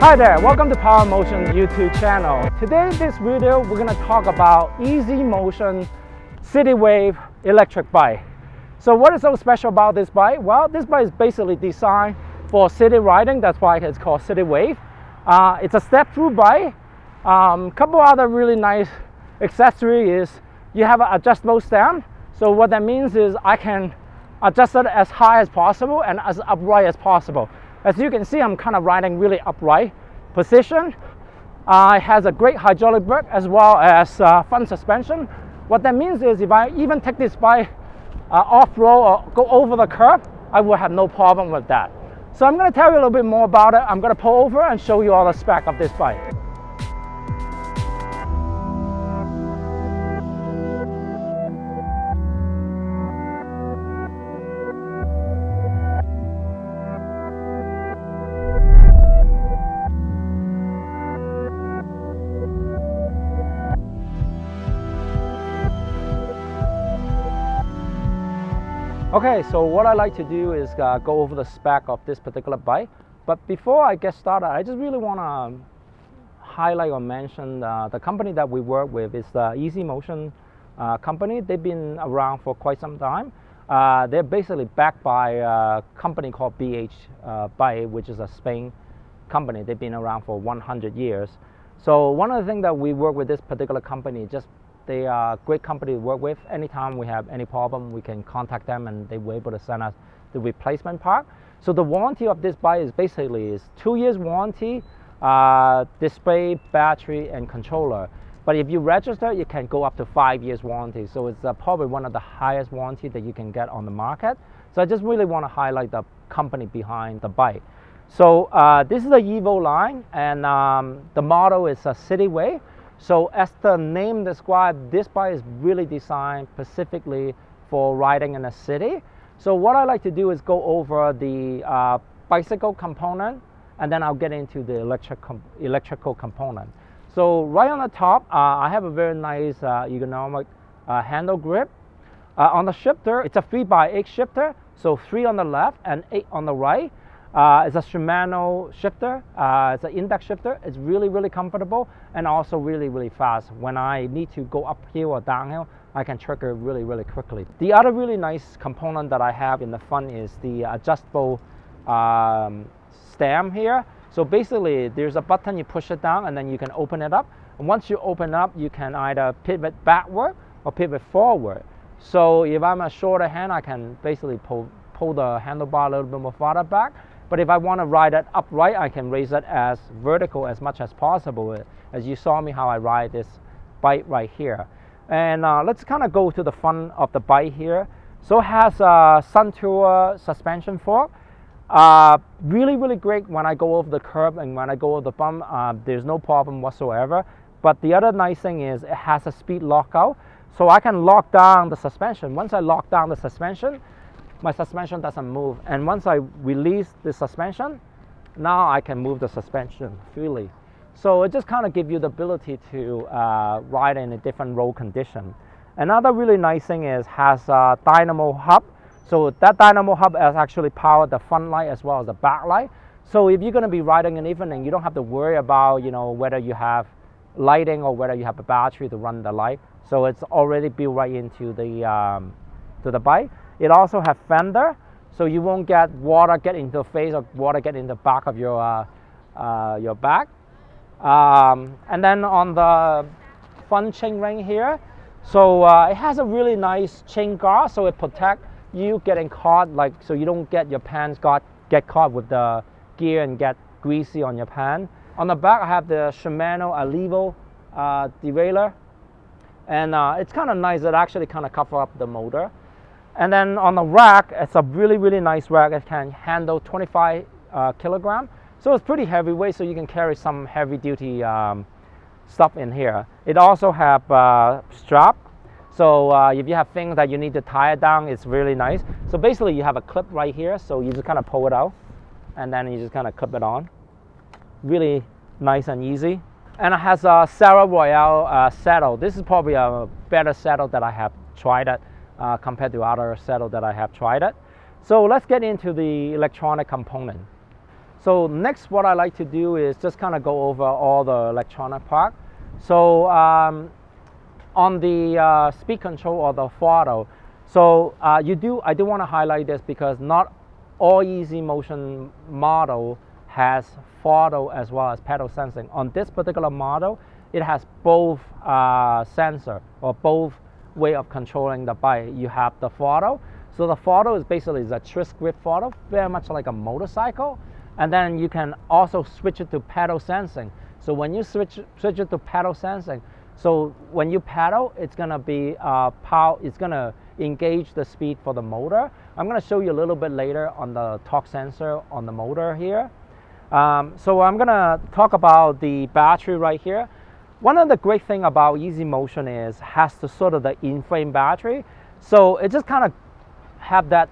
Hi there, welcome to EasyMotion YouTube channel. Today in this video we're going to talk about EasyMotion City Wave electric bike. So what is so special about this bike? Well, this bike is basically designed for city riding. That's why it's called City Wave. It's a step-through bike. Couple other really nice accessories is you have an adjustable stand. So what that means is I can adjust it as high as possible and as upright as possible. As you can see, I'm kind of riding really upright position. It has a great hydraulic brake as well as front suspension. What that means is if I even take this bike off-road or go over the curb, I will have no problem with that. So I'm going to tell you a little bit more about it. I'm going to pull over and show you all the spec of this bike. Okay, so what I like to do is go over the spec of this particular bike. But before I get started, I just really want to highlight or mention the company that we work with is the EasyMotion company. They've been around for quite some time. They're basically backed by a company called BH Bike, which is a Spain company. They've been around for 100 years. So one of the things that we work with this particular company, they are a great company to work with. Anytime we have any problem, we can contact them and they were able to send us the replacement part. So the warranty of this bike is basically 2 years warranty, display, battery, and controller. But if you register, you can go up to 5 years warranty. So it's probably one of the highest warranty that you can get on the market. So I just really want to highlight the company behind the bike. So this is the Evo line, and the model is a City Wave. So as the name describes, this bike is really designed specifically for riding in a city. So what I like to do is go over the bicycle component, and then I'll get into the electrical component. So right on the top, I have a very nice ergonomic handle grip. On the shifter, it's a 3x8 shifter, so 3 on the left and 8 on the right. It's a Shimano shifter. It's an index shifter. It's really comfortable and also really fast. When I need to go uphill or downhill, I can trigger really quickly. The other really nice component that I have in the front is the adjustable stem here. So basically there's a button, you push it down and then you can open it up. And once you open up, you can either pivot backward or pivot forward. So if I'm a shorter hand, I can basically pull the handlebar a little bit more farther back. But if I want to ride it upright, I can raise it as vertical as much as possible. As you saw me how I ride this bike right here. And let's kind of go to the front of the bike here. So it has a Suntour suspension fork. Really great when I go over the curb and when I go over the bump. There's no problem whatsoever. But the other nice thing is it has a speed lockout. So I can lock down the suspension. Once I lock down the suspension, my suspension doesn't move, and once I release the suspension, now I can move the suspension freely. So it just kind of gives you the ability to ride in a different road condition. Another really nice thing is has a dynamo hub. So that dynamo hub has actually powered the front light as well as the back light. So if you're going to be riding in the evening, you don't have to worry about whether you have lighting or whether you have a battery to run the light. So it's already built right into the bike. It also has fender, so you won't get water get into the face or water get in the back of your back. And then on the front chain ring here, so it has a really nice chain guard, so it protects you getting caught, so you don't get your pants get caught with the gear and get greasy on your pants. On the back, I have the Shimano Allevo derailleur, and it's kind of nice. It actually kind of covers up the motor. And then on the rack, it's a really nice rack. It can handle 25 kilograms. So it's pretty heavyweight, so you can carry some heavy duty stuff in here. It also have strap. So if you have things that you need to tie it down, it's really nice. So basically you have a clip right here. So you just kind of pull it out and then you just kind of clip it on. Really nice and easy. And it has a Serra Royale saddle. This is probably a better saddle that I have tried it. Compared to other saddle that I have tried it. So let's get into the electronic component. So next, what I like to do is just kind of go over all the electronic part. So on the speed control or the throttle, so I do want to highlight this because not all EasyMotion model has throttle as well as pedal sensing. On this particular model, it has both sensor or both way of controlling the bike. You have the throttle. So the throttle is basically a twist grip throttle, very much like a motorcycle. And then you can also switch it to pedal sensing. So when you switch it to pedal sensing, so when you pedal, it's gonna be it's gonna engage the speed for the motor. I'm gonna show you a little bit later on the torque sensor on the motor here. So I'm gonna talk about the battery right here. One of the great thing about EasyMotion is has the sort of the in-frame battery. So it just kind of have that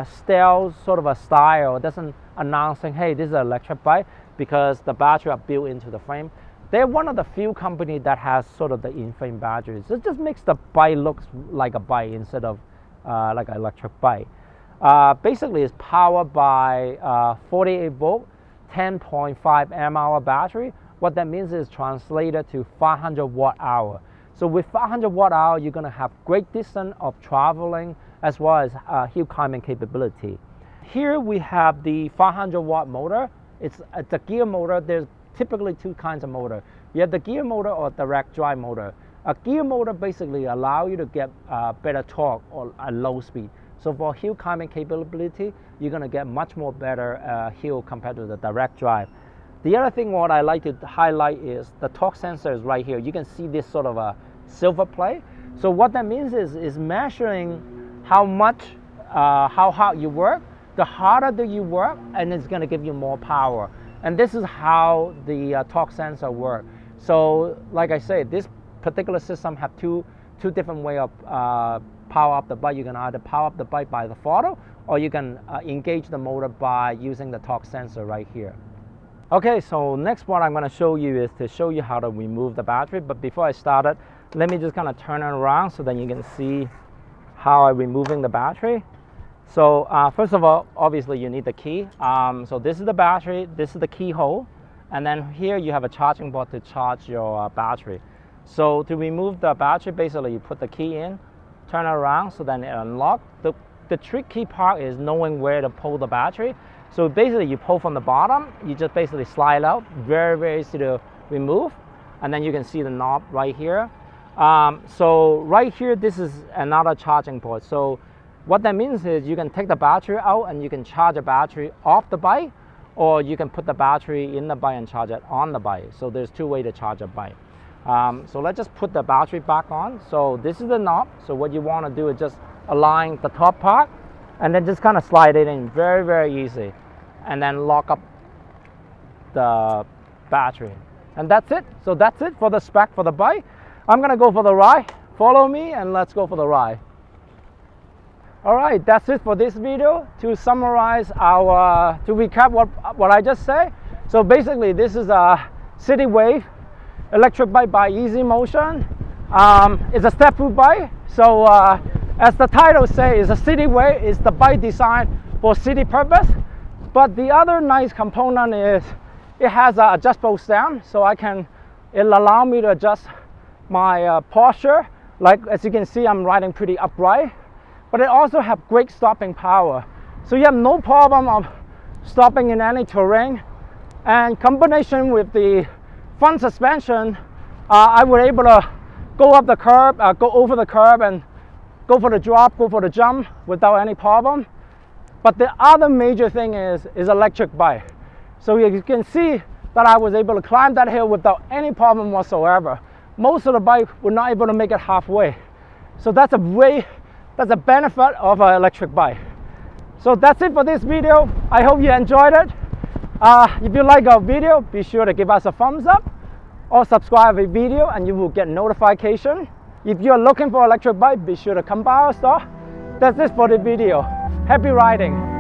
stealth sort of a style. It doesn't announcing, hey, this is an electric bike, because the battery are built into the frame. They're one of the few companies that has sort of the in-frame batteries. It just makes the bike look like a bike instead of like an electric bike. Basically, it's powered by 48 volt, 10.5 amp hour battery. What that means is translated to 500 watt hour. So with 500 watt hour, you're gonna have great distance of traveling as well as hill climbing capability. Here we have the 500 watt motor. It's a gear motor. There's typically two kinds of motor. You have the gear motor or direct drive motor. A gear motor basically allows you to get better torque or a low speed. So for hill climbing capability, you're gonna get much more better hill compared to the direct drive. The other thing what I like to highlight is the torque sensor is right here. You can see this sort of a silver plate. So what that means is measuring how much, how hard you work. The harder that you work, and it's going to give you more power. And this is how the torque sensor works. So like I said, this particular system have two different way of power up the bike. You can either power up the bike by the throttle, or you can engage the motor by using the torque sensor right here. Okay, so next what I'm going to show you is to show you how to remove the battery. But before I start it, let me just kind of turn it around so then you can see how I'm removing the battery. So first of all, obviously you need the key. So this is the battery, this is the keyhole, and then here you have a charging port to charge your battery. So to remove the battery, basically you put the key in, turn it around so then it unlocks. The tricky part is knowing where to pull the battery. So basically you pull from the bottom, you just basically slide out, very, very easy to remove. And then you can see the knob right here. So right here, this is another charging port. So what that means is you can take the battery out and you can charge a battery off the bike, or you can put the battery in the bike and charge it on the bike. So there's two ways to charge a bike. So let's just put the battery back on. So this is the knob. So what you want to do is just align the top part and then just kind of slide it in, very, very easy. And then lock up the battery. And that's it. So that's it for the spec for the bike. I'm gonna go for the ride. Follow me and let's go for the ride. All right, that's it for this video. To summarize to recap what I just said. So basically this is a City Wave electric bike by EasyMotion. It's a step-through bike. So as the title says, it's a City Wave. It's the bike designed for city purpose. But the other nice component is it has an adjustable stand, so it'll allow me to adjust my posture. Like as you can see, I'm riding pretty upright. But it also has great stopping power. So you have no problem of stopping in any terrain. And combination with the front suspension, I was able to go up the curb, go over the curb and go for the drop, go for the jump without any problem. But the other major thing is electric bike. So you can see that I was able to climb that hill without any problem whatsoever. Most of the bike were not able to make it halfway. So that's a benefit of an electric bike. So that's it for this video. I hope you enjoyed it. If you like our video, be sure to give us a thumbs up or subscribe to the video and you will get notification. If you're looking for an electric bike, be sure to come by our store. That's it for the video. Happy riding.